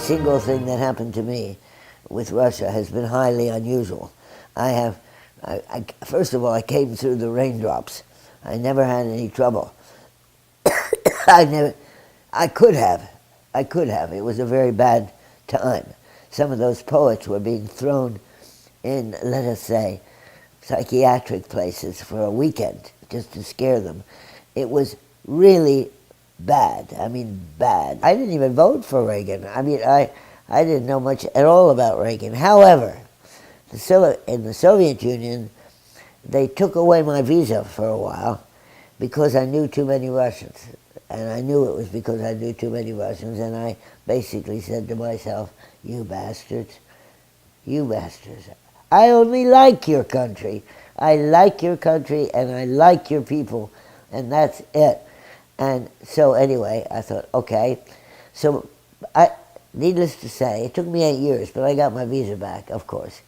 single thing that happened to me with Russia has been highly unusual. First of all, I came through the raindrops. I never had any trouble. I could have. It was a very bad time. Some of those poets were being thrown in, let us say, psychiatric places for a weekend just to scare them. It was really bad. I mean, bad. I didn't even vote for Reagan. I mean, I didn't know much at all about Reagan. However, in the Soviet Union, they took away my visa for a while because I knew too many Russians. And I knew it was because I knew too many Russians, and I basically said to myself, you bastards, I only like your country. I like your country, and I like your people, and that's it. And so anyway, I thought, okay. So needless to say, it took me 8 years, but I got my visa back, of course,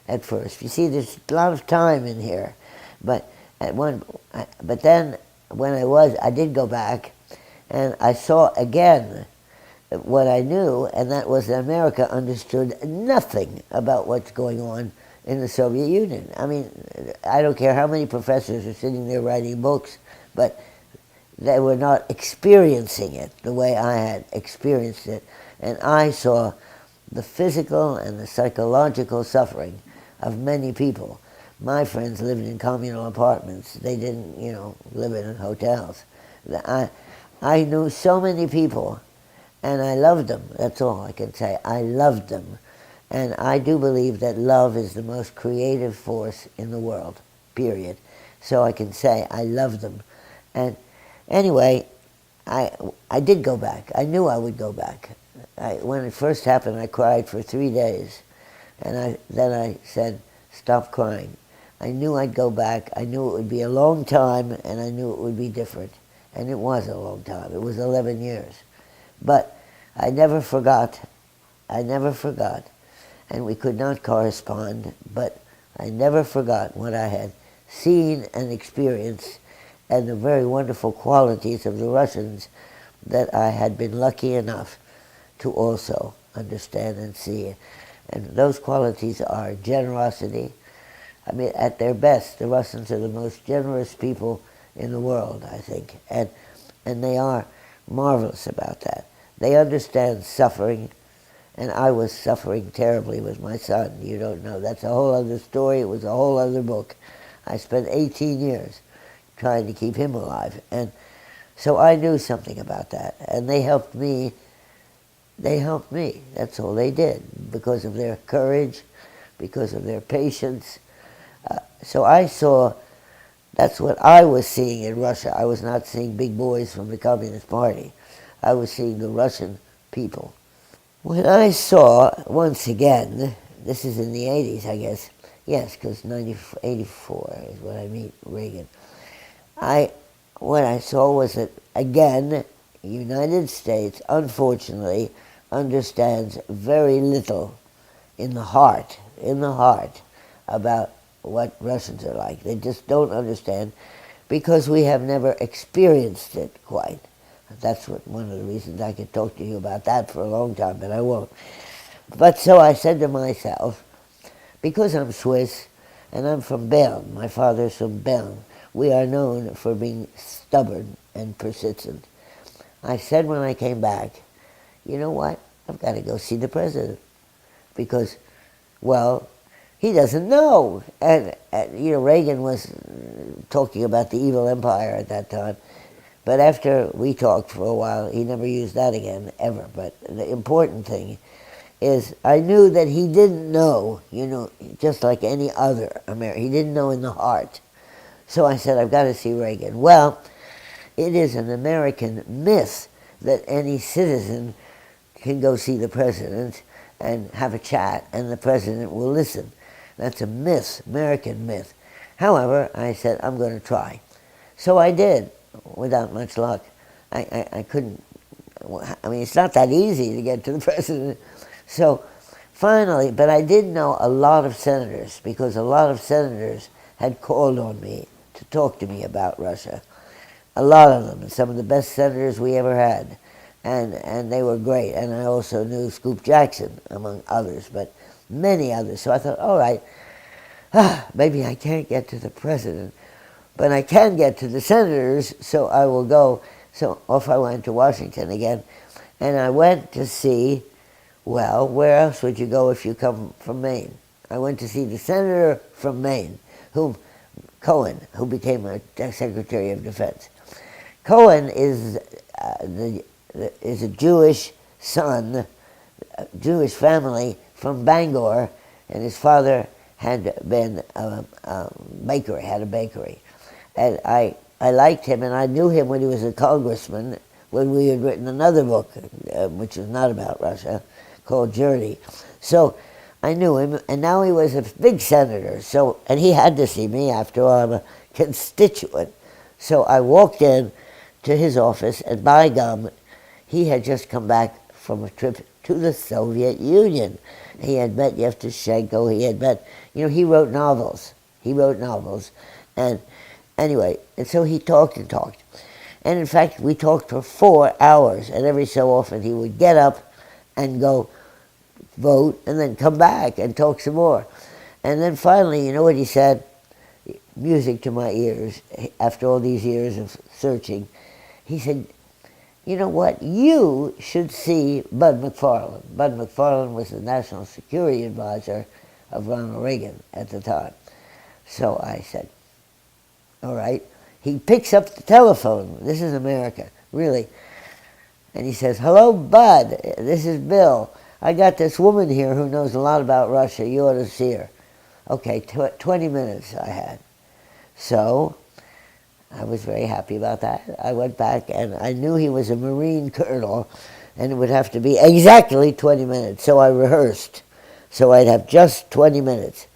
at first. You see, there's a lot of time in here. But then when I did go back, and I saw again what I knew, and that was that America understood nothing about what's going on in the Soviet Union. I mean, I don't care how many professors are sitting there writing books, but they were not experiencing it the way I had experienced it. And I saw the physical and the psychological suffering of many people. My friends lived in communal apartments. They didn't, live in hotels. I knew so many people, and I loved them. That's all I can say. I loved them. And I do believe that love is the most creative force in the world, period. So I can say I loved them. And anyway, I did go back. I knew I would go back. When it first happened, I cried for 3 days. And then I said, stop crying. I knew I'd go back. I knew it would be a long time, and I knew it would be different. And it was a long time. It was 11 years. But I never forgot. And we could not correspond, but I never forgot what I had seen and experienced and the very wonderful qualities of the Russians that I had been lucky enough to also understand and see. And those qualities are generosity. I mean, at their best, the Russians are the most generous people in the world, I think. And they are marvelous about that. They understand suffering, and I was suffering terribly with my son. You don't know. That's a whole other story. It was a whole other book. I spent 18 years trying to keep him alive. And so I knew something about that. And they helped me. That's all they did, because of their courage, because of their patience. So I saw, that's what I was seeing in Russia. I was not seeing big boys from the Communist Party. I was seeing the Russian people. When I saw, once again, this is in the 80s, I guess, yes, because 84 is when I meet Reagan. What I saw was that, again, the United States, unfortunately, understands very little in the heart, about what Russians are like. They just don't understand because we have never experienced it quite. That's one of the reasons I could talk to you about that for a long time, but I won't. But so I said to myself, because I'm Swiss and I'm from Bern, my father's from Bern, we are known for being stubborn and persistent. I said when I came back, you know what, I've got to go see the president because, well, he doesn't know. And Reagan was talking about the evil empire at that time. But after we talked for a while, he never used that again, ever. But the important thing is I knew that he didn't know, just like any other American. He didn't know in the heart. So I said, I've got to see Reagan. Well, it is an American myth that any citizen can go see the president and have a chat, and the president will listen. That's a myth, American myth. However, I said, I'm going to try. So I did, without much luck. I couldn't, it's not that easy to get to the president. So finally, but I did know a lot of senators, because a lot of senators had called on me to talk to me about Russia. A lot of them, some of the best senators we ever had. and they were great. And I also knew Scoop Jackson, among others, but many others. So I thought, all right, maybe I can't get to the president, but I can get to the senators, so I will go. So off I went to Washington again, and I went to see, well, where else would you go if you come from Maine? I went to see the senator from Maine, Cohen, who became a Secretary of Defense. Cohen is a Jewish son, a Jewish family from Bangor, and his father had been a baker, had a bakery. And I liked him, and I knew him when he was a congressman, when we had written another book, which was not about Russia, called Journey. So I knew him, and now he was a big senator. And he had to see me. After all, I'm a constituent. So I walked in to his office, and by gum, he had just come back from a trip to the Soviet Union. He had met Yevtushenko. He had met, he wrote novels. And anyway, and so he talked and talked. And in fact, we talked for 4 hours, and every so often he would get up and go vote and then come back and talk some more. And then finally, you know what he said? Music to my ears, after all these years of searching. He said, you know what? You should see Bud McFarlane. Bud McFarlane was the National Security Advisor of Ronald Reagan at the time. So I said, all right. He picks up the telephone. This is America, really. And he says, hello, Bud. This is Bill. I got this woman here who knows a lot about Russia. You ought to see her. Okay, 20 minutes I had. So I was very happy about that. I went back, and I knew he was a Marine colonel, and it would have to be exactly 20 minutes. So I rehearsed. So I'd have just 20 minutes.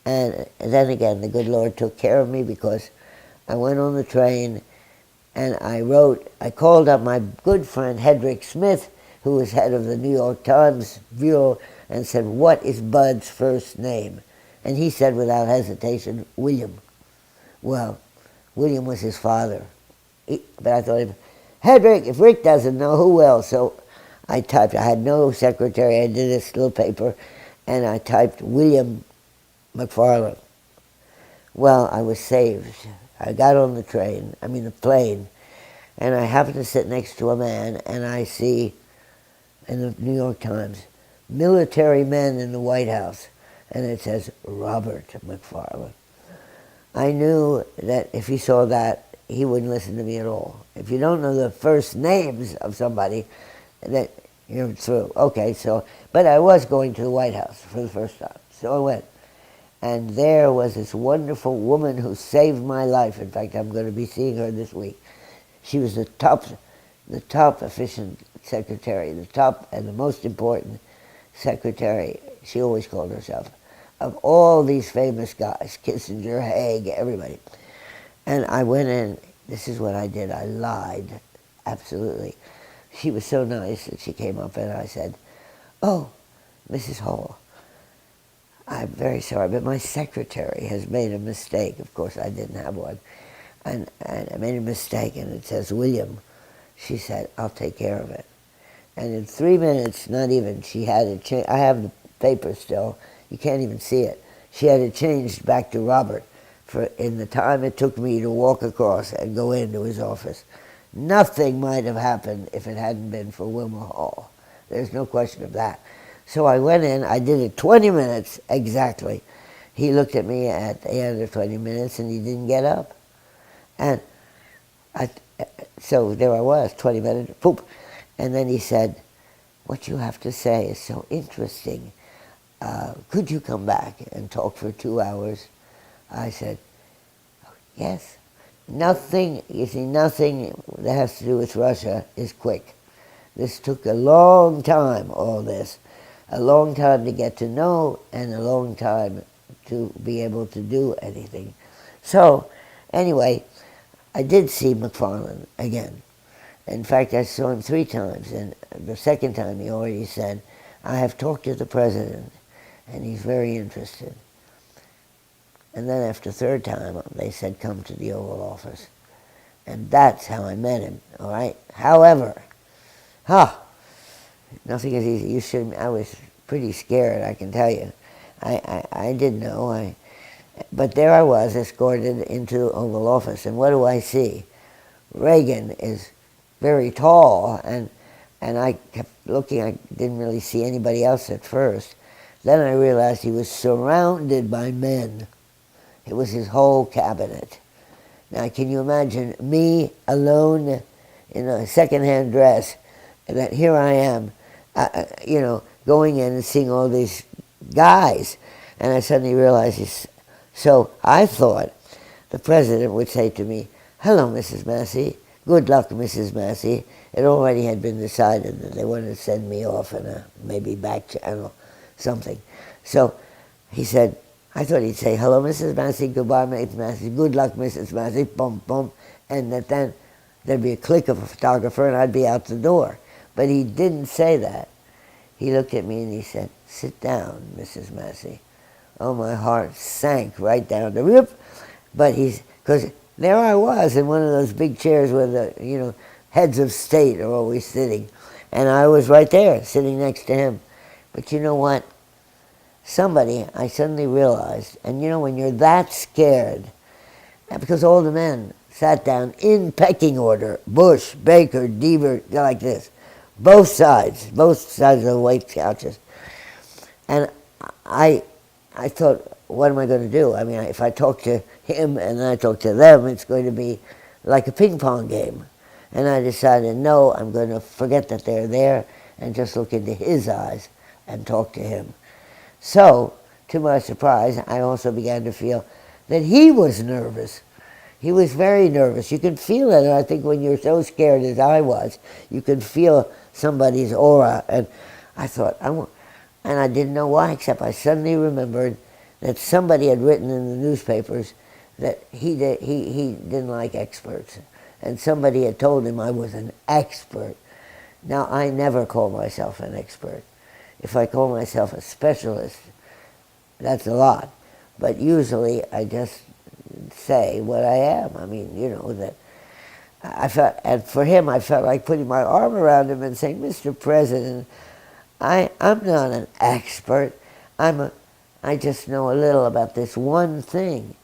And then again, the good Lord took care of me, because I went on the train, and I called up my good friend Hedrick Smith, who was head of the New York Times Bureau, and said, what is Bud's first name? And he said without hesitation, William. Well, William was his father. But I thought, Hedrick, if Rick doesn't know, who will? So I typed. I had no secretary. I did this little paper, and I typed William McFarlane. Well, I was saved. I got on the plane, and I happened to sit next to a man, and I see in the New York Times, military men in the White House, and it says Robert McFarlane. I knew that if he saw that, he wouldn't listen to me at all. If you don't know the first names of somebody, that you're through. Okay, but I was going to the White House for the first time, so I went. And there was this wonderful woman who saved my life. In fact, I'm going to be seeing her this week. She was the top efficient secretary, the top and the most important secretary, she always called herself, of all these famous guys, Kissinger, Haig, everybody. And I went in, this is what I did, I lied, absolutely. She was so nice that she came up, and I said, oh, Mrs. Hall, I'm very sorry, but my secretary has made a mistake. Of course, I didn't have one. And I made a mistake, and it says William. She said, I'll take care of it. And in 3 minutes, not even, she had it changed. I have the paper still. You can't even see it. She had it changed back to Robert in the time it took me to walk across and go into his office. Nothing might have happened if it hadn't been for Wilmer Hall. There's no question of that. So I went in. I did it 20 minutes exactly. He looked at me at the end of 20 minutes, and he didn't get up. And so there I was, 20 minutes, poop. And then he said, what you have to say is so interesting. Could you come back and talk for 2 hours? I said, yes. Nothing that has to do with Russia is quick. This took a long time, all this. A long time to get to know, and a long time to be able to do anything. So, anyway, I did see McFarlane again. In fact, I saw him 3 times, and the second time he already said, I have talked to the president, and he's very interested. And then after the third time, they said, come to the Oval Office. And that's how I met him, all right? However, Ha! Nothing is easy. You should. I was pretty scared, I can tell you. I didn't know. But there I was, escorted into Oval Office, and what do I see? Reagan is very tall, and I kept looking. I didn't really see anybody else at first. Then I realized he was surrounded by men. It was his whole cabinet. Now, can you imagine me alone in a second-hand dress, and that here I am, going in and seeing all these guys, and I suddenly realized so I thought the president would say to me, "Hello, Mrs. Massie. Good luck, Mrs. Massie." It already had been decided that they wanted to send me off in a maybe back channel, something. So he said, I thought he'd say, "Hello, Mrs. Massie. Goodbye, Mrs. Massie. Good luck, Mrs. Massie." Boom, boom. And that then there'd be a click of a photographer and I'd be out the door. But he didn't say that. He looked at me and he said, "Sit down, Mrs. Massie." Oh, my heart sank right down to rip. But because there I was in one of those big chairs where the, heads of state are always sitting. And I was right there, sitting next to him. But you know what? I suddenly realized, and when you're that scared, because all the men sat down in pecking order, Bush, Baker, Deaver, like this, both sides of the white couches. And I thought, what am I going to do? I mean, if I talk to him and I talk to them, it's going to be like a ping pong game. And I decided, no, I'm going to forget that they're there and just look into his eyes and talk to him. So, to my surprise, I also began to feel that he was nervous. He was very nervous. You can feel it, and I think when you're so scared as I was, you can feel somebody's aura. And I thought, and I didn't know why, except I suddenly remembered that somebody had written in the newspapers that he didn't like experts. And somebody had told him I was an expert. Now, I never call myself an expert. If I call myself a specialist, that's a lot. But usually I just say what I am. I mean, that I felt, and for him, I felt like putting my arm around him and saying, "Mr. President, I'm not an expert. I just know a little about this one thing."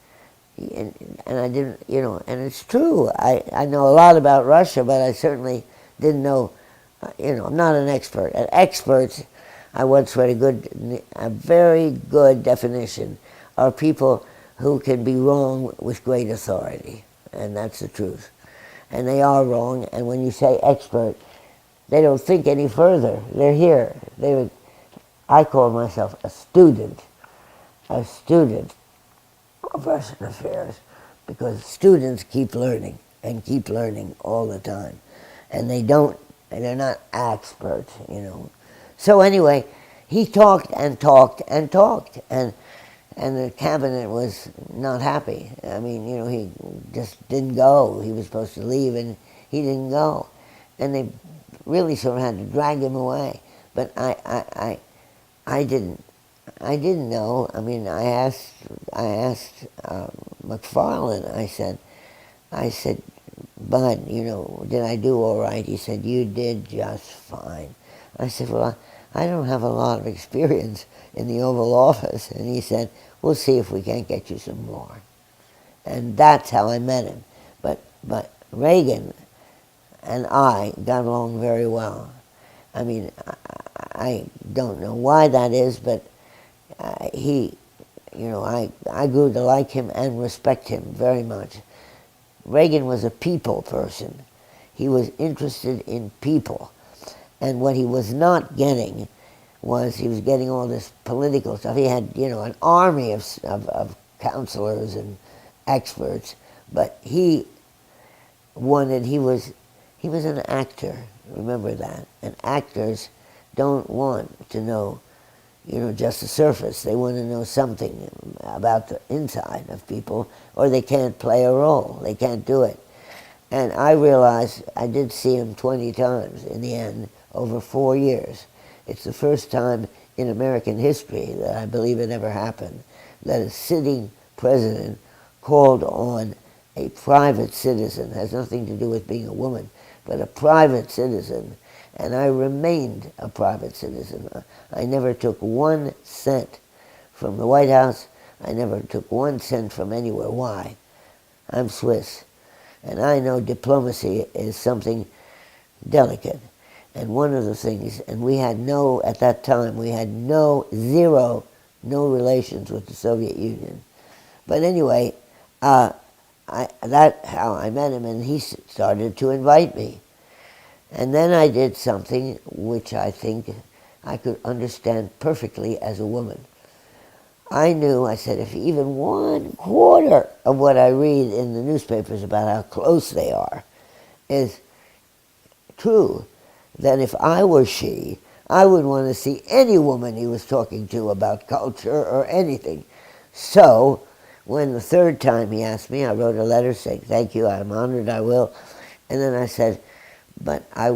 And I didn't, and it's true. I know a lot about Russia, but I certainly didn't know, I'm not an expert. And experts, I once read a very good definition, are people who can be wrong with great authority. And that's the truth. And they are wrong, and when you say expert, they don't think any further. They're here. I call myself a student of Russian affairs, because students keep learning all the time, and they're not experts, So anyway, he talked and talked and talked, and the cabinet was not happy. I mean, he just didn't go. He was supposed to leave, and he didn't go, and they really sort of had to drag him away. But I didn't know. I mean, I asked McFarlane. I said, "Bud, did I do all right?" He said, "You did just fine." I said, "Well, I don't have a lot of experience in the Oval Office." And he said, "We'll see if we can't get you some more." And that's how I met him. But Reagan and I got along very well. I mean, I don't know why that is, but I grew to like him and respect him very much. Reagan was a people person. He was interested in people. And what he was not getting was he was getting all this political stuff. He had, an army of counselors and experts, but he was an actor. Remember that. And actors don't want to know just the surface. They want to know something about the inside of people, or they can't play a role. They can't do it. And I realized I did see him 20 times in the end, over 4 years. It's the first time in American history that I believe it ever happened, that a sitting president called on a private citizen, has nothing to do with being a woman, but a private citizen, And I remained a private citizen. I never took 1 cent from the White House. I never took 1 cent from anywhere. Why? I'm Swiss. And I know diplomacy is something delicate. And one of the things, and we had at that time, we had no relations with the Soviet Union. But anyway, that's how I met him, and he started to invite me. And then I did something which I think I could understand perfectly as a woman. I said, if even 1/4 of what I read in the newspapers about how close they are is true, then if I were she, I would want to see any woman he was talking to about culture or anything. So, when the 3rd time he asked me, I wrote a letter saying, thank you, I'm honored, I will. And then I said, but it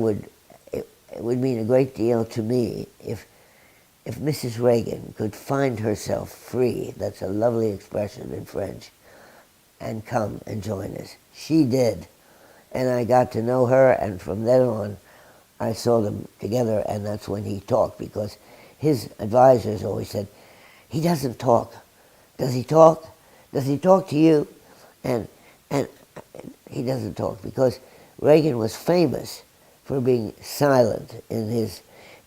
would mean a great deal to me if Mrs. Reagan could find herself free, that's a lovely expression in French, and come and join us. She did. And I got to know her, and from then on, I saw them together, and that's when he talked, because his advisors always said, he doesn't talk. Does he talk? Does he talk to you? And he doesn't talk, because Reagan was famous for being silent in his,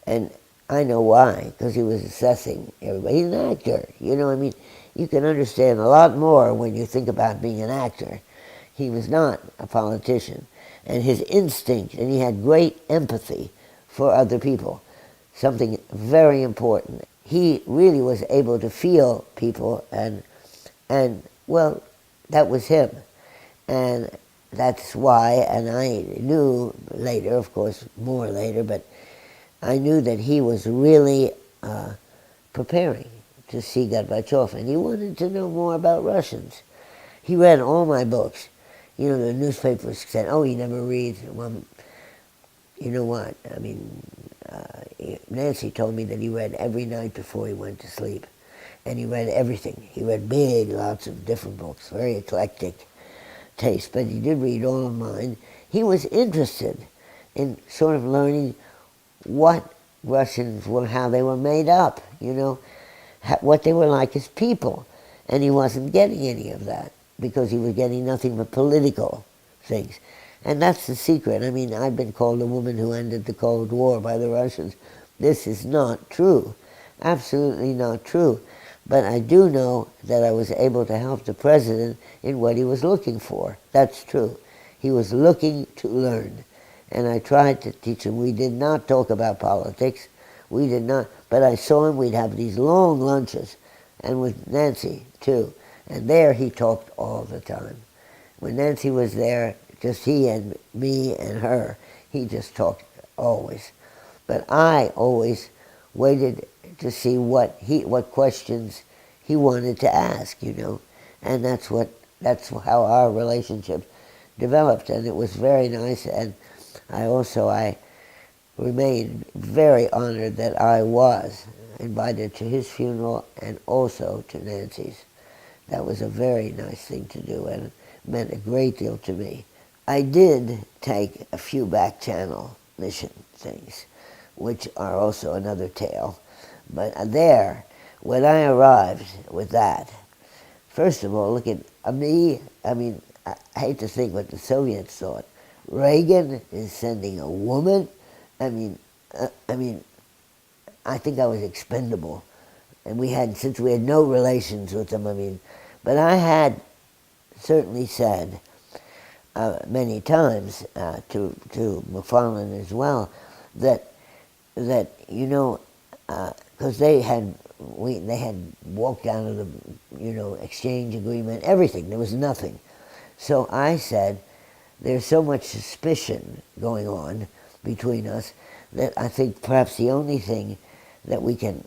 and I know why, because he was assessing everybody. He's an actor, I mean, you can understand a lot more when you think about being an actor. He was not a politician, and his instinct, and he had great empathy for other people, something very important. He really was able to feel people, and well, that was him. And that's why, and I knew later, of course, more later, but I knew that he was really preparing to see Gorbachev, and he wanted to know more about Russians. He read all my books. The newspapers said, oh, he never reads. Well, you know what? I mean, Nancy told me that he read every night before he went to sleep. And he read everything. He read lots of different books, very eclectic taste, but he did read all of mine. He was interested in sort of learning what Russians were, how they were made up, what they were like as people. And he wasn't getting any of that, because he was getting nothing but political things. And that's the secret. I mean, I've been called a woman who ended the Cold War by the Russians. This is not true. Absolutely not true. But I do know that I was able to help the president in what he was looking for. That's true. He was looking to learn. And I tried to teach him. We did not talk about politics. We did not. But I saw him. We'd have these long lunches. And with Nancy, too. And there he talked all the time. When Nancy was there, just he and me and her, he just talked always. But I always waited to see what questions he wanted to ask, and that's how our relationship developed, and it was very nice. And I remained very honored that I was invited to his funeral and also to Nancy's. That was a very nice thing to do, and it meant a great deal to me. I did take a few back channel mission things, which are also another tale. But there, when I arrived with that, first of all, look at me. I mean, I hate to think what the Soviets thought. Reagan is sending a woman. I mean, I think I was expendable, and since we had no relations with them. I mean, but I had certainly said many times to McFarlane as well that because they had walked out of the exchange agreement, everything. There was nothing. So I said, there's so much suspicion going on between us that I think perhaps the only thing that we can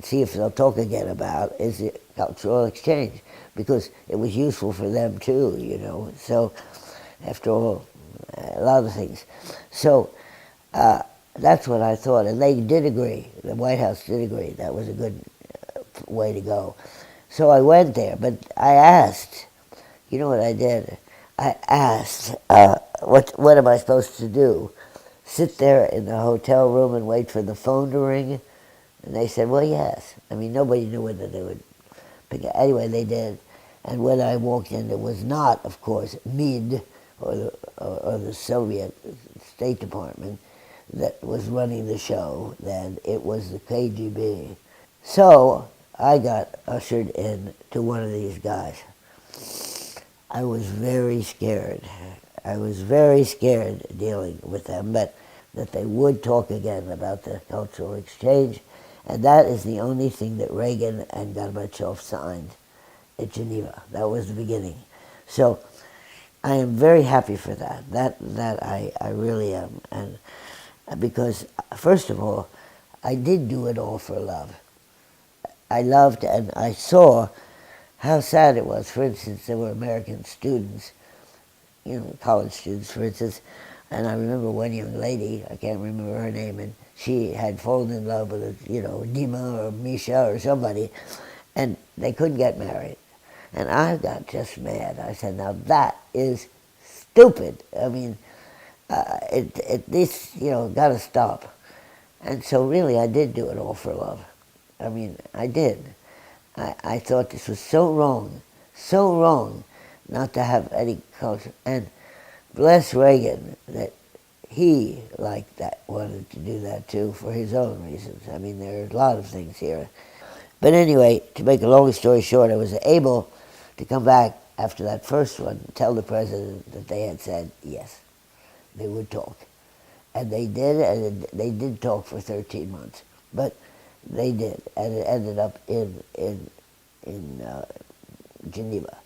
see if they'll talk again about is the cultural exchange, because it was useful for them too, So after all, a lot of things. So that's what I thought, and they did agree. The White House did agree. That was a good way to go. So I went there, but I asked, what I did? I asked, what am I supposed to do? sit there in the hotel room and wait for the phone to ring? And they said, well, yes. I mean, nobody knew whether they would pick it. Anyway, they did. And when I walked in, it was not, of course, MID or the Soviet State Department that was running the show then. It was the KGB. So I got ushered in to one of these guys. I was very scared. I was very scared dealing with them, but that they would talk again about the cultural exchange. And that is the only thing that Reagan and Gorbachev signed at Geneva. That was the beginning. So I am very happy for that. That I really am. And because, first of all, I did do it all for love. I loved and I saw how sad it was. For instance, there were American students, college students, for instance, and I remember one young lady, I can't remember her name, and she had fallen in love with, Dima or Misha or somebody, and they couldn't get married. And I got just mad. I said, now that is stupid. I mean, this, got to stop. And so really I did do it all for love. I mean, I did. I thought this was so wrong not to have any culture. And bless Reagan that he liked that, wanted to do that too for his own reasons. I mean, there are a lot of things here. But anyway, to make a long story short, I was able to come back after that first one, tell the president that they had said yes, they would talk. And they did, and they did talk for 13 months. But they did, and it ended up in Geneva.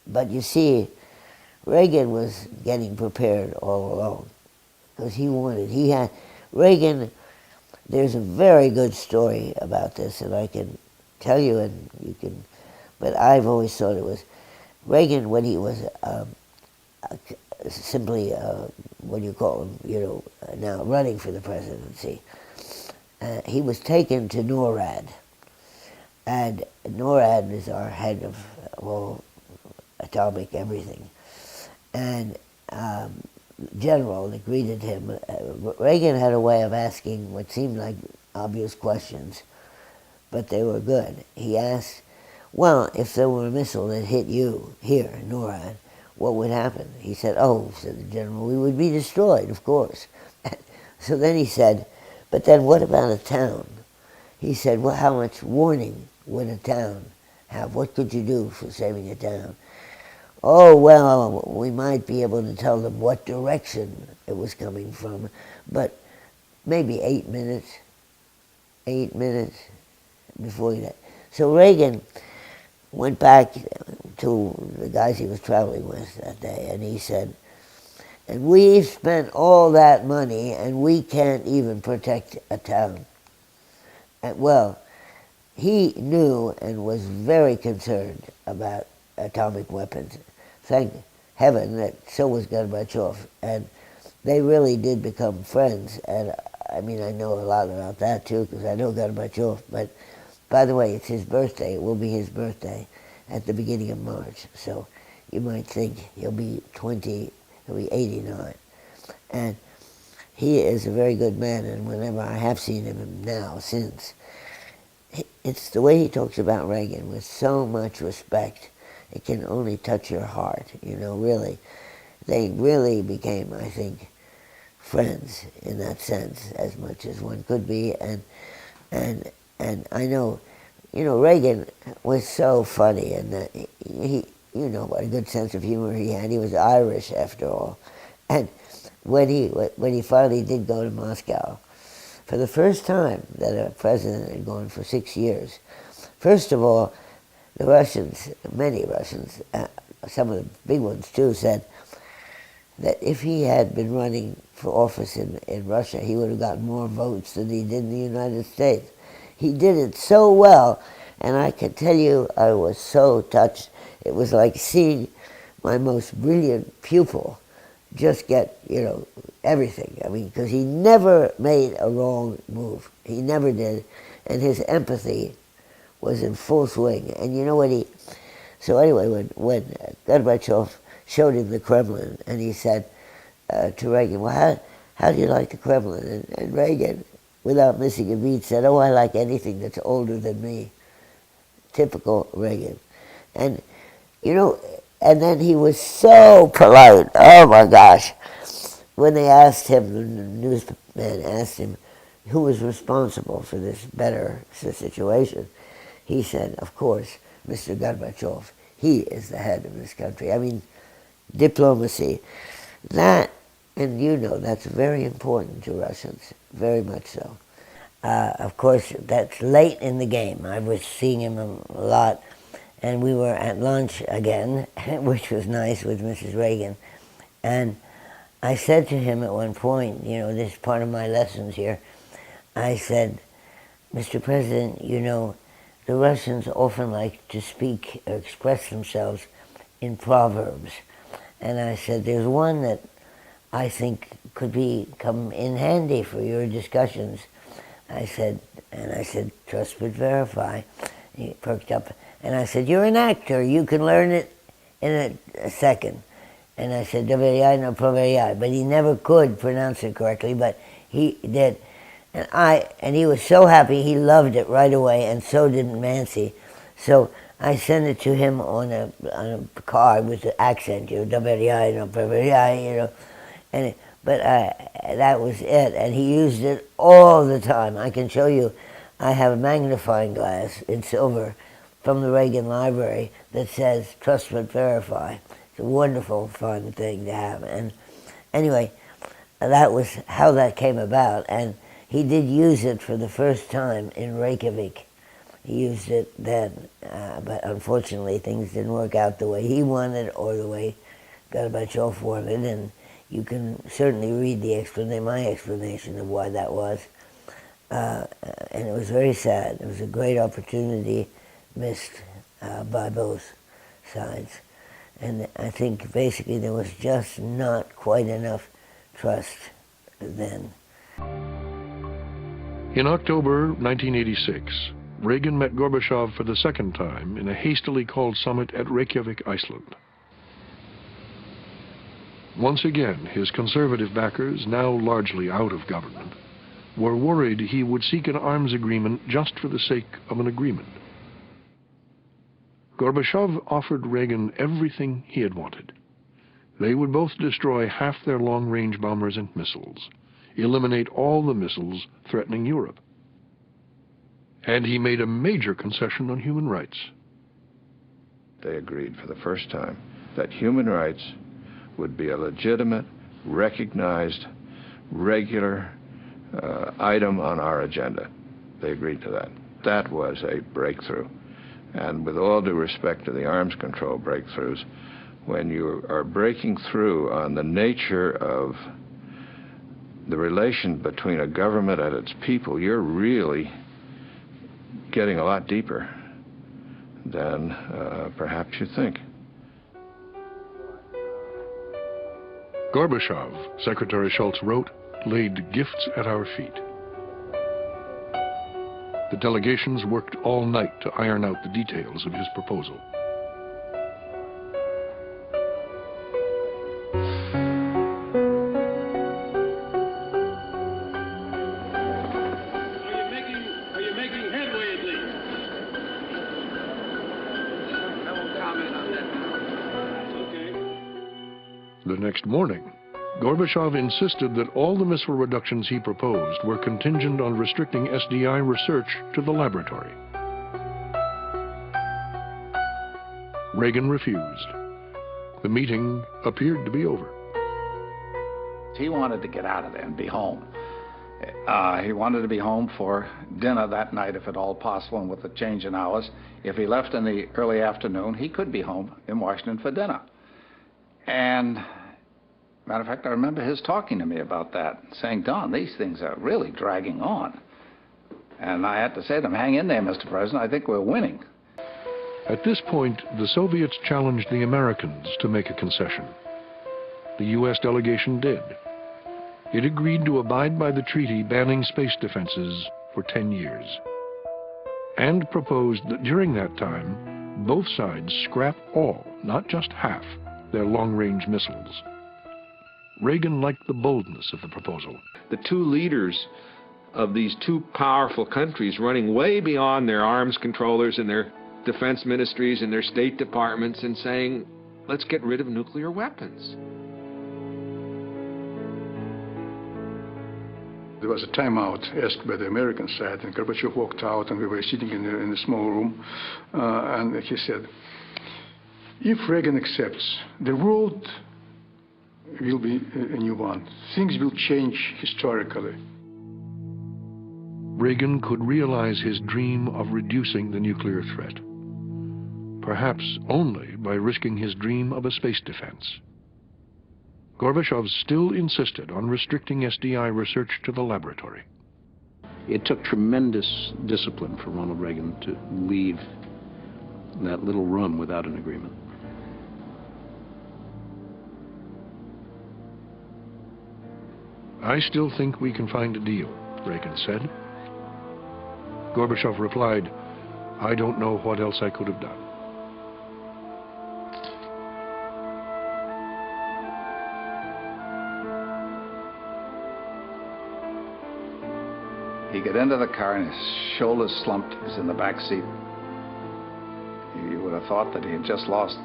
But you see, Reagan was getting prepared all along because Reagan. There's a very good story about this, and I can tell you, and you can. But I've always thought it was Reagan when he was simply what do you call him? Now running for the presidency. He was taken to NORAD, and NORAD is our head of all atomic everything, and general that greeted him. Reagan had a way of asking what seemed like obvious questions, but they were good. He asked, well, if there were a missile that hit you here, NORAD, what would happen? He said, said the general, we would be destroyed, of course. So then he said, but then what about a town? He said, well, how much warning would a town have? What could you do for saving a town? Oh, well, we might be able to tell them what direction it was coming from, but maybe 8 minutes before that. So Reagan went back to the guys he was traveling with that day, and he said, and we've spent all that money, and we can't even protect a town. And, well, he knew and was very concerned about atomic weapons. Thank heaven that so was Gorbachev, and they really did become friends. And I mean, I know a lot about that too, because I know Gorbachev. But by the way, it's his birthday. It will be his birthday at the beginning of March. So you might think he'll be 20, he'll be 89. And he is a very good man, and whenever I have seen him now, since, it's the way he talks about Reagan with so much respect. It can only touch your heart, really. They really became, I think, friends in that sense, as much as one could be. And I know, Reagan was so funny, and he what a good sense of humor he had. He was Irish, after all. And when he finally did go to Moscow, for the first time that a president had gone for 6 years, first of all, the Russians, many Russians, some of the big ones too, said that if he had been running for office in Russia, he would have gotten more votes than he did in the United States. He did it so well, and I can tell you, I was so touched. It was like seeing my most brilliant pupil just get, everything. I mean, because he never made a wrong move. He never did. And his empathy was in full swing. And you know what so anyway, when Gorbachev showed him the Kremlin, and he said, to Reagan, well, how do you like the Kremlin? And Reagan, without missing a beat, said, oh, I like anything that's older than me. Typical Reagan. And, you know, and then he was so polite. Oh, my gosh. When they asked him, the newsman asked him who was responsible for this better situation, he said, of course, Mr. Gorbachev. He is the head of this country. I mean, diplomacy. That, and you know, that's very important to Russians, very much so. Of course, that's late in the game. I was seeing him a lot, and we were at lunch again, which was nice, with Mrs. Reagan. And I said to him at one point, you know, this is part of my lessons here, I said, Mr. President, you know, the Russians often like to speak or express themselves in proverbs. And I said, there's one that I think could come in handy for your discussions. I said, trust but verify. He perked up. And I said, you're an actor. You can learn it in a second. And I said, doveryai, no proveryai. But he never could pronounce it correctly, but he did. And he was so happy, he loved it right away, and so did Massie. So I sent it to him on a card with the accent, you know, doveryai, no proveryai, you know. But that was it, and he used it all the time. I can show you, I have a magnifying glass in silver from the Reagan Library that says, trust but verify. It's a wonderful, fun thing to have. And anyway, that was how that came about. And he did use it for the first time in Reykjavik. He used it then, but unfortunately things didn't work out the way he wanted or the way Gorbachev wanted, and you can certainly read my explanation of why that was. And it was very sad. It was a great opportunity missed by both sides. And I think basically there was just not quite enough trust then. In October 1986, Reagan met Gorbachev for the second time in a hastily called summit at Reykjavik, Iceland. Once again, his conservative backers, now largely out of government, were worried he would seek an arms agreement just for the sake of an agreement. Gorbachev offered Reagan everything he had wanted. They would both destroy half their long-range bombers and missiles, eliminate all the missiles threatening Europe. And he made a major concession on human rights. They agreed for the first time that human rights would be a legitimate, recognized, regular item on our agenda. They agreed to that. That was a breakthrough. And with all due respect to the arms control breakthroughs, when you are breaking through on the nature of the relation between a government and its people, you're really getting a lot deeper than perhaps you think. Gorbachev, Secretary Shultz wrote, laid gifts at our feet. The delegations worked all night to iron out the details of his proposal. Are you making headway at least? I won't comment on that now. That's okay. The next morning, Gorbachev insisted that all the missile reductions he proposed were contingent on restricting SDI research to the laboratory. Reagan refused. The meeting appeared to be over. He wanted to get out of there and be home. He wanted to be home for dinner that night, if at all possible, and with the change in hours. If he left in the early afternoon, he could be home in Washington for dinner. And matter of fact, I remember his talking to me about that, saying, Don, these things are really dragging on. And I had to say to him, hang in there, Mr. President, I think we're winning. At this point, the Soviets challenged the Americans to make a concession. The U.S. delegation did. It agreed to abide by the treaty banning space defenses for 10 years, and proposed that during that time, both sides scrap all, not just half, their long-range missiles. Reagan liked the boldness of the proposal. The two leaders of these two powerful countries running way beyond their arms controllers and their defense ministries and their state departments and saying, let's get rid of nuclear weapons. There was a timeout asked by the American side, and Gorbachev walked out, and we were sitting in a small room, and he said, if Reagan accepts, the world will be a new one. Things will change historically. Reagan could realize his dream of reducing the nuclear threat, perhaps only by risking his dream of a space defense. Gorbachev still insisted on restricting SDI research to the laboratory. It took tremendous discipline for Ronald Reagan to leave that little room without an agreement. I still think we can find a deal, Reagan said. Gorbachev replied, I don't know what else I could have done. He got into the car and his shoulders slumped. He was in the back seat. You would have thought that he had just lost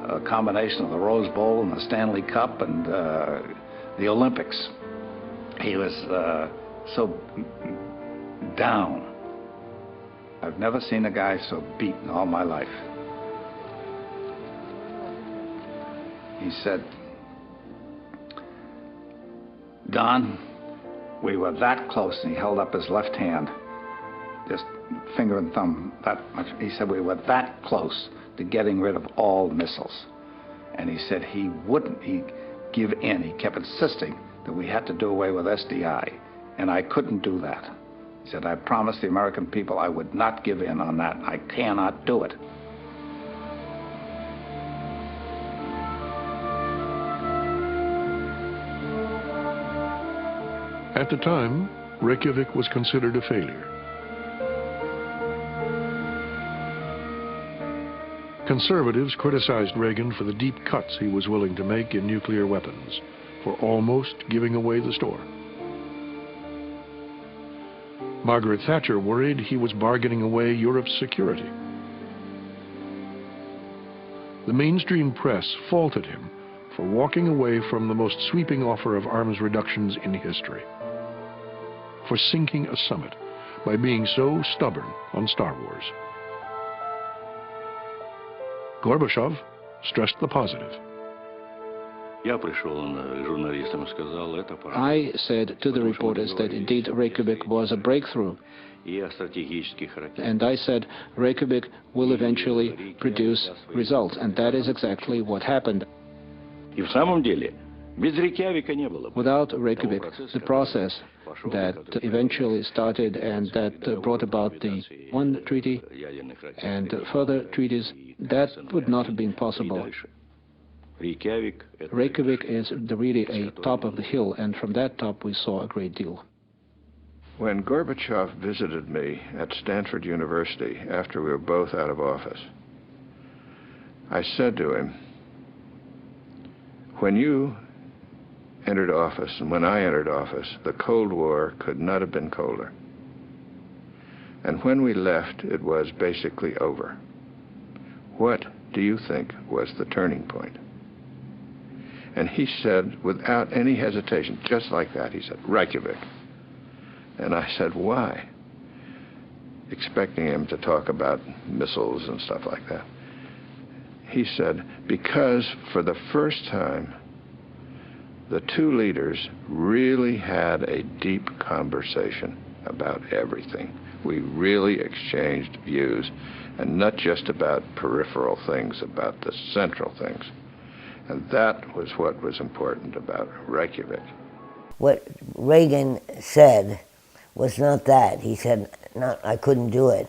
a combination of the Rose Bowl and the Stanley Cup and the Olympics. He was so down. I've never seen a guy so beaten all my life. He said, Don, we were that close, and he held up his left hand, just finger and thumb, that much. He said we were that close to getting rid of all missiles. And he said he wouldn't give in. He kept insisting that we had to do away with SDI, and I couldn't do that. He said, I promised the American people I would not give in on that. I cannot do it. At the time, Reykjavik was considered a failure. Conservatives criticized Reagan for the deep cuts he was willing to make in nuclear weapons, for almost giving away the store. Margaret Thatcher worried he was bargaining away Europe's security. The mainstream press faulted him for walking away from the most sweeping offer of arms reductions in history, for sinking a summit by being so stubborn on Star Wars. Gorbachev stressed the positive. I said to the reporters that indeed Reykjavik was a breakthrough. And I said Reykjavik will eventually produce results, and that is exactly what happened. Without Reykjavik, the process that eventually started and that brought about the one treaty and further treaties, that would not have been possible. Reykjavik is really a top of the hill, and from that top we saw a great deal. When Gorbachev visited me at Stanford University after we were both out of office, I said to him, when you entered office and when I entered office, the Cold War could not have been colder. And when we left, it was basically over. What do you think was the turning point? And he said, without any hesitation, just like that, he said, Reykjavik. And I said, why? Expecting him to talk about missiles and stuff like that. He said, because for the first time, the two leaders really had a deep conversation about everything. We really exchanged views, and not just about peripheral things, about the central things. And that was what was important about Reykjavik. What Reagan said was not that. He said, no, I couldn't do it.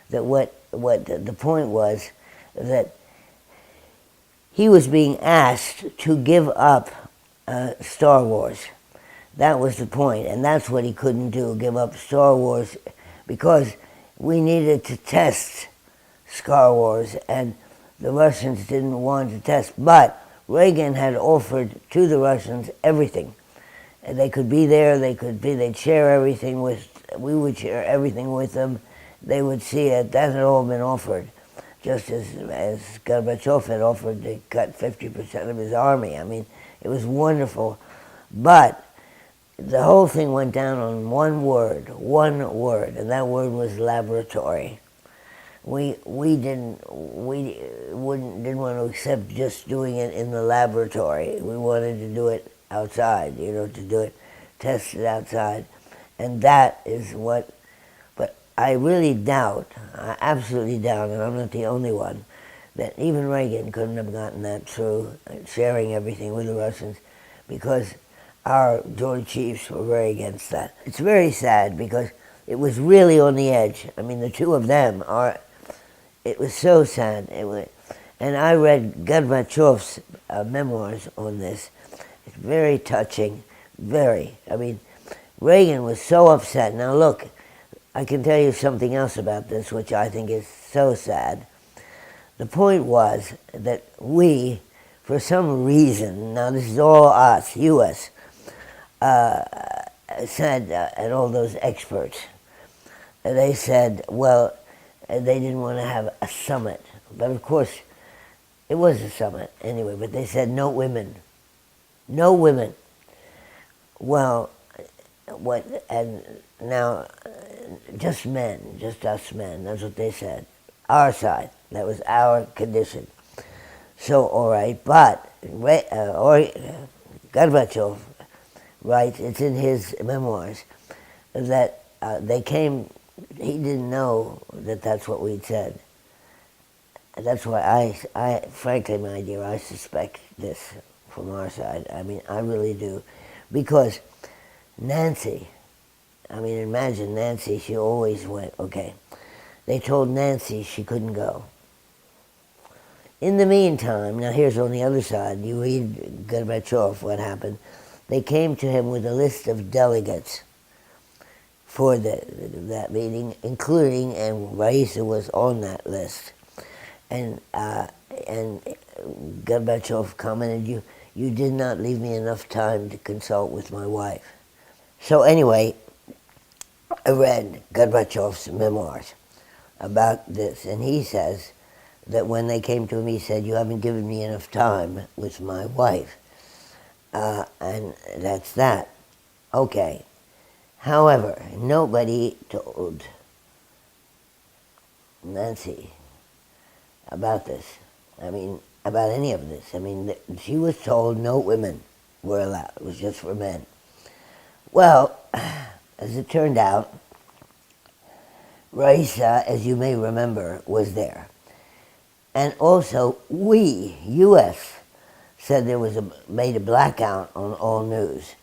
That what the point was that he was being asked to give up Star Wars. That was the point, and that's what he couldn't do, give up Star Wars, because we needed to test Star Wars, and the Russians didn't want to test. But Reagan had offered to the Russians everything. And they could be there, they'd share everything we would share everything with them. They would see it. That had all been offered, just as Gorbachev had offered to cut 50% of his army. I mean, it was wonderful. But the whole thing went down on one word, and that word was laboratory. We didn't want to accept just doing it in the laboratory. We wanted to do it outside, to do it, test it outside. And that is what, but I really doubt, I absolutely doubt, and I'm not the only one, that even Reagan couldn't have gotten that through, sharing everything with the Russians, because our Joint Chiefs were very against that. It's very sad because it was really on the edge. I mean, the two of them it was so sad. And I read Gorbachev's memoirs on this. It's very touching, very. I mean, Reagan was so upset. Now look, I can tell you something else about this, which I think is so sad. The point was that we, for some reason, now this is all us, U.S., said, and all those experts, they said, well, they didn't want to have a summit. But of course, it was a summit anyway, but they said no women. No women. Well, and now, just men, just us men, that's what they said. Our side, that was our condition. So, all right, but Gorbachev writes, it's in his memoirs, that they came, he didn't know that that's what we'd said. And that's why I, frankly, my dear, I suspect this from our side. I mean, I really do. Because Nancy, I mean, imagine Nancy, she always went, okay. They told Nancy she couldn't go. In the meantime, now here's on the other side, you read Gorbachev, what happened. They came to him with a list of delegates for that meeting, including, and Raisa was on that list. And Gorbachev commented, you did not leave me enough time to consult with my wife. So anyway, I read Gorbachev's memoirs about this, and he says that when they came to him, he said, you haven't given me enough time with my wife. And that's that. Okay. However, nobody told Nancy about this. I mean, about any of this. I mean, she was told no women were allowed. It was just for men. Well, as it turned out, Raisa, as you may remember, was there. And also, we, U.S., said there was made a blackout on all news.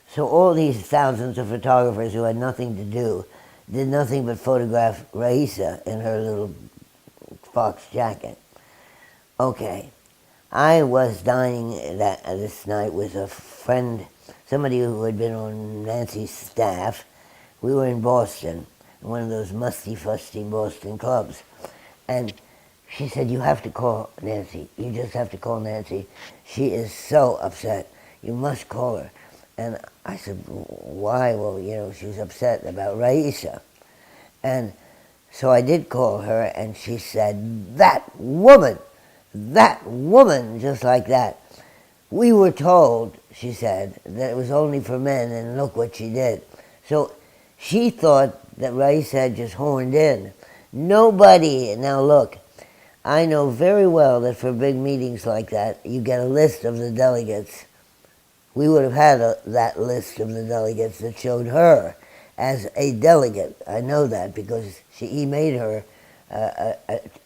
So all these thousands of photographers who had nothing to do did nothing but photograph Raisa in her little fox jacket. Okay. I was dining this night with a friend, somebody who had been on Nancy's staff. We were in Boston, one of those musty-fusty Boston clubs. And she said, you have to call Nancy. You just have to call Nancy. She is so upset. You must call her. And I said, why? Well, she was upset about Raisa. And so I did call her, and she said, that woman, just like that. We were told, she said, that it was only for men, and look what she did. So she thought that Raisa had just horned in. Nobody, now look, I know very well that for big meetings like that, you get a list of the delegates. We would have had that list of the delegates that showed her as a delegate. I know that because he made her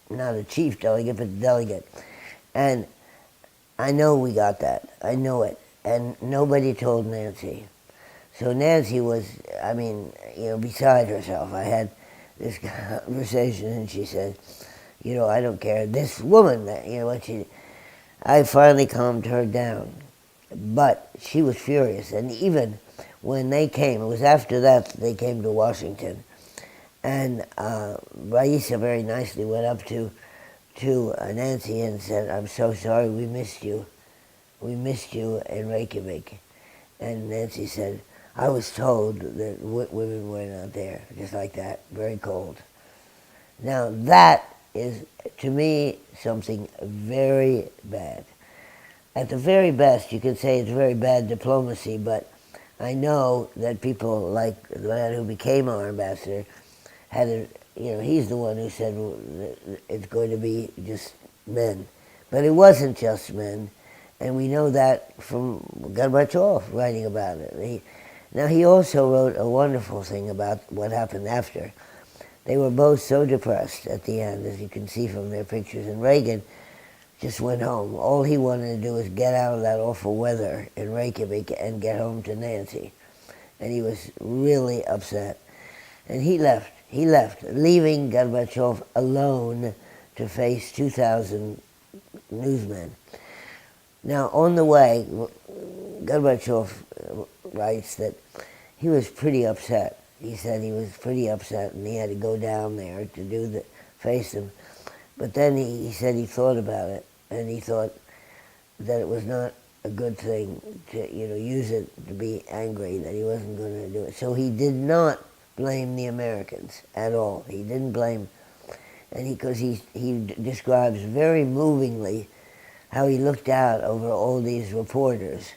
not a chief delegate, but a delegate. And I know we got that. I know it. And nobody told Nancy. So Nancy was, beside herself. I had this conversation, and she said, I don't care. This woman, what she... I finally calmed her down. But she was furious. And even when they came, it was after that they came to Washington. And Raisa very nicely went up to Nancy and said, I'm so sorry we missed you. we missed you in Reykjavik. And Nancy said, I was told that women were not there, just like that, very cold. Now that is, to me, something very bad. At the very best, you could say it's very bad diplomacy, but I know that people like the man who became our ambassador had a, he's the one who said, well, it's going to be just men. But it wasn't just men, and we know that from Gorbachev writing about it. He also wrote a wonderful thing about what happened after. They were both so depressed at the end, as you can see from their pictures, and Reagan just went home. All he wanted to do was get out of that awful weather in Reykjavik and get home to Nancy. And he was really upset. And he left, leaving Gorbachev alone to face 2,000 newsmen. Now, on the way, Gorbachev writes that he was pretty upset. He said he was pretty upset and he had to go down there to face them. But then he said he thought about it, and he thought that it was not a good thing to use it to be angry, that he wasn't going to do it. So he did not blame the Americans at all. He didn't blame, and because he describes very movingly how he looked out over all these reporters,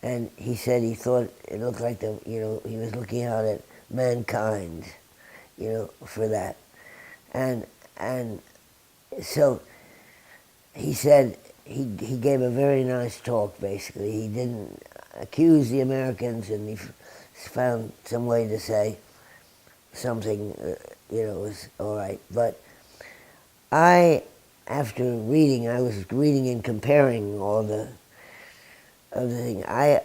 and he said he thought it looked like he was looking out at mankind, for that, and so he said he gave a very nice talk. Basically, he didn't accuse the Americans, and he found some way to say something, was all right. But after reading, I was reading and comparing all the other things. I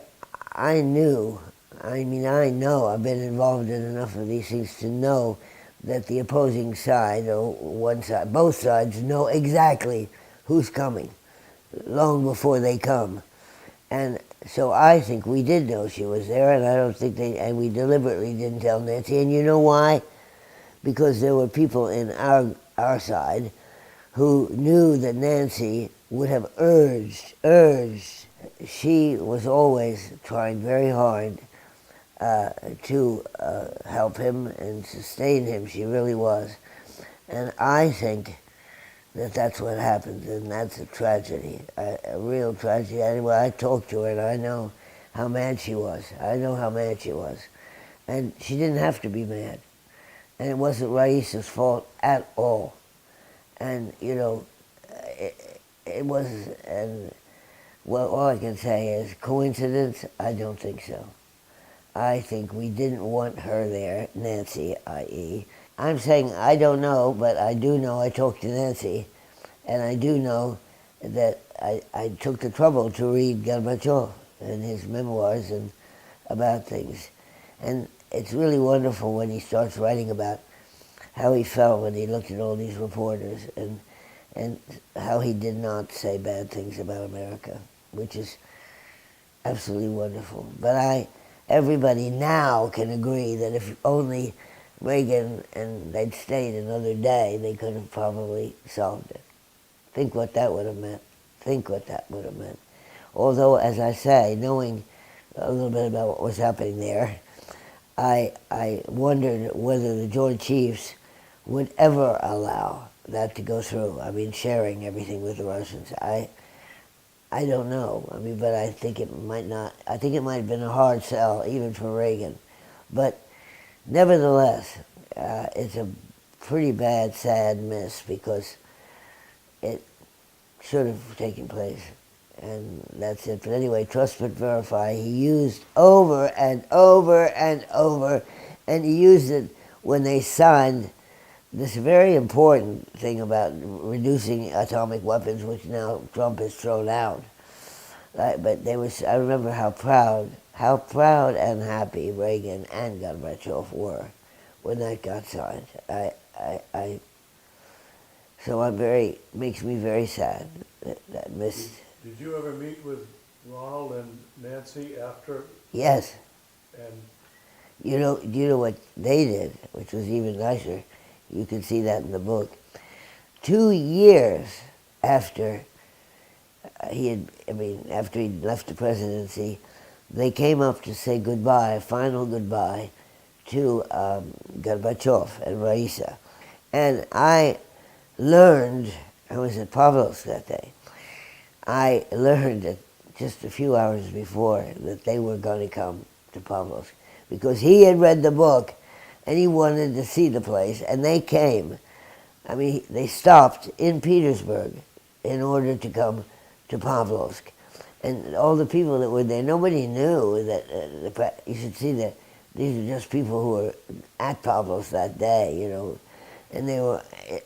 know, I've been involved in enough of these things to know that the opposing side, or one side, both sides know exactly who's coming long before they come. And so I think we did know she was there, and I don't think and we deliberately didn't tell Nancy. And you know why? Because there were people in our side who knew that Nancy would have urged. She was always trying very hard to help him and sustain him. She really was. And I think that that's what happened, and that's a tragedy, a real tragedy. Anyway, I talked to her, and I know how mad she was. And she didn't have to be mad. And it wasn't Raissa's fault at all. And, it was, and well, all I can say is coincidence? I don't think so. I think we didn't want her there, Nancy, i.e. I'm saying I don't know, but I do know I talked to Nancy, and I do know that I took the trouble to read Gorbachev and his memoirs and about things. And it's really wonderful when he starts writing about how he felt when he looked at all these reporters and how he did not say bad things about America, which is absolutely wonderful. But everybody now can agree that if only Reagan and they'd stayed another day, they could have probably solved it. Think what that would have meant. Although, as I say, knowing a little bit about what was happening there, I wondered whether the Joint Chiefs would ever allow that to go through. I mean, sharing everything with the Russians. I don't know. I mean, but I think it might not. I think it might have been a hard sell, even for Reagan. But nevertheless, it's a pretty bad, sad miss, because it should have taken place. And that's it. But anyway, trust but verify. He used over and over and over, and he used it when they signed this very important thing about reducing atomic weapons, which now Trump has thrown out. But I remember how proud and happy Reagan and Gorbachev were when that got signed. So makes me very sad that missed. Did you ever meet with Ronald and Nancy after? Yes. And you know what they did, which was even nicer? You can see that in the book. 2 years after after he'd left the presidency, they came up to say goodbye, final goodbye, to Gorbachev and Raisa. And I learned, I was at Pavlovsk that day, I learned that just a few hours before that they were going to come to Pavlovsk, because he had read the book and he wanted to see the place, and they came. I mean, they stopped in Petersburg in order to come to Pavlovsk. And all the people that were there, nobody knew that, you should see that these are just people who were at Pavlovsk that day, you know. And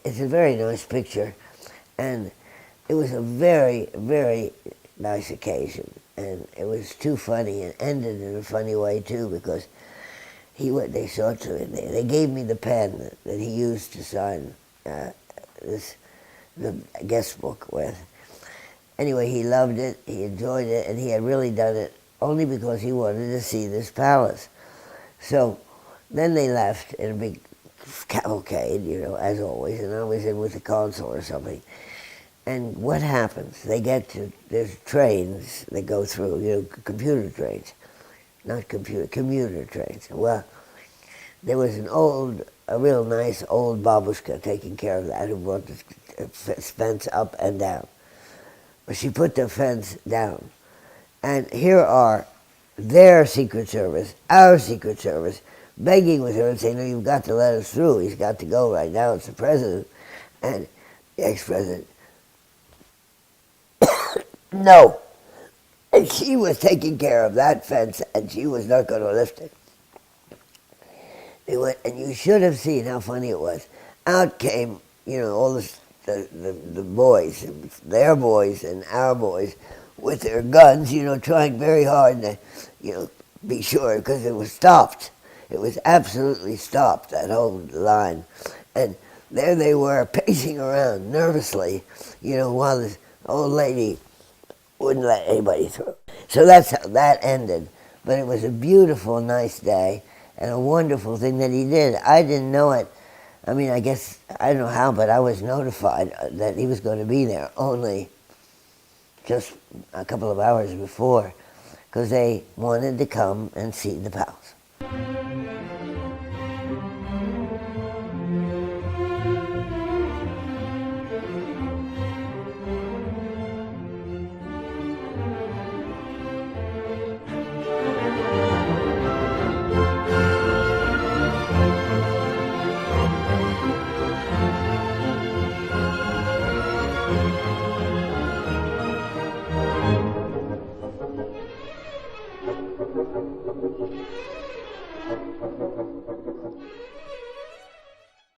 it's a very nice picture. And it was a very, very nice occasion. And it was too funny, and ended in a funny way too, because they gave me the pen that he used to sign the guest book with. Anyway, he loved it, he enjoyed it, and he had really done it only because he wanted to see this palace. So then they left in a big cavalcade, you know, as always, and I was in with the consul or something. And what happens? There's trains that go through, you know, computer trains. Not commuter trains. Well, there was a real nice old babushka taking care of that, who brought the fence up and down. But she put the fence down. And here are their Secret Service, our Secret Service, begging with her and saying, no, you've got to let us through. He's got to go right now. It's the president. And the ex-president, no. And she was taking care of that fence, and she was not going to lift it. They went, and you should have seen how funny it was. Out came, you know, all the boys, their boys and our boys, with their guns, you know, trying very hard to, you know, be sure, because it was stopped. It was absolutely stopped, that whole line. And there they were, pacing around nervously, you know, while this old lady wouldn't let anybody through. So that's how that ended. But it was a beautiful, nice day, and a wonderful thing that he did. I didn't know it. I mean, I guess, I don't know how, but I was notified that he was going to be there only just a couple of hours before, because they wanted to come and see the palace.